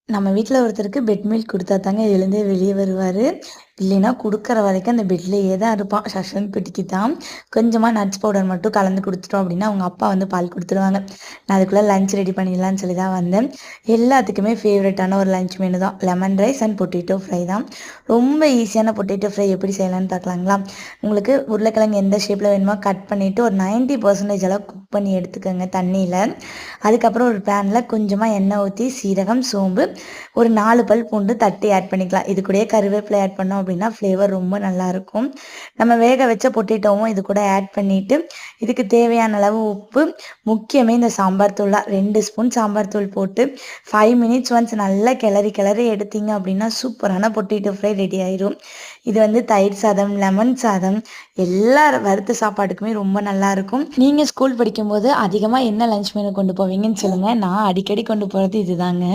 நம்ம வீட்ல ஒருத்தருக்கு பெட் மில்க் குடுத்தா தாங்க எழுந்தே வெளிய வருவாரு. இல்லைன்னா குடுக்குற வரைக்கும் அந்த பெட்லயே தான் இருப்பான். ஷஷன்னு பிடிக்கித்தான். கொஞ்சமா நட்ஸ் பவுடர் மட்டும் கலந்து குடுத்துட்டோம் அப்படின்னா, அவங்க அப்பா வந்து பால் குடுத்துருவாங்க. நான் அதுக்குள்ள லஞ்ச் ரெடி பண்ணிடலான்னு சொல்லி தான் வந்தேன். எல்லாத்துக்குமே ஃபேவரட்டான ஒரு லஞ்ச் மெனு தான். Lemon rice and potato fry தான். ரொம்ப ஈஸியான பொட்டேட்டோ ஃப்ரை எப்படி செய்யலான்னு பார்க்கலாங்களா? உங்களுக்கு உருளைக்கிழங்கு எந்த ஷேப்ல வேணுமோ கட் பண்ணிட்டு ஒரு 90% அளவு குக் பண்ணி எடுத்துக்கோங்க தண்ணியில. அதுக்கப்புறம் ஒரு பேன்ல கொஞ்சமா எண்ணெய் ஊத்தி சீரகம், சோம்பு, ஒரு 4 பல் பூண்டு தட்டி ஆட் பண்ணிக்கலாம். இது கூடயே கருவேப்பிலை ஆட் பண்ணோம் அப்படின்னா ஃப்ளேவர் ரொம்ப நல்லாயிருக்கும். நம்ம வேக வச்ச பொட்டேட்டோவும் இது கூட ஆட் பண்ணிட்டு, இதுக்கு தேவையான அளவு உப்பு, முக்கியமே இந்த சாம்பார் தூள் தான். 2 ஸ்பூன் சாம்பார் தூள் போட்டு 5 மினிட்ஸ் ஒன்ஸ் நல்லா கிளறி கிளறி எடுத்தீங்க அப்படின்னா சூப்பரான பொட்டேட்டோ ஃப்ரை ரெடி ஆயிரும். இது வந்து தயிர் சாதம், லெமன் சாதம் எல்லா வறுத்த சாப்பாட்டுக்குமே ரொம்ப நல்லாயிருக்கும். நீங்க ஸ்கூல் படிக்கும்போது அதிகமா என்ன லஞ்ச் மெனு கொண்டு போவீங்கன்னு சொல்லுங்க. நான் அடிக்கடி கொண்டு போறது இதுதாங்க.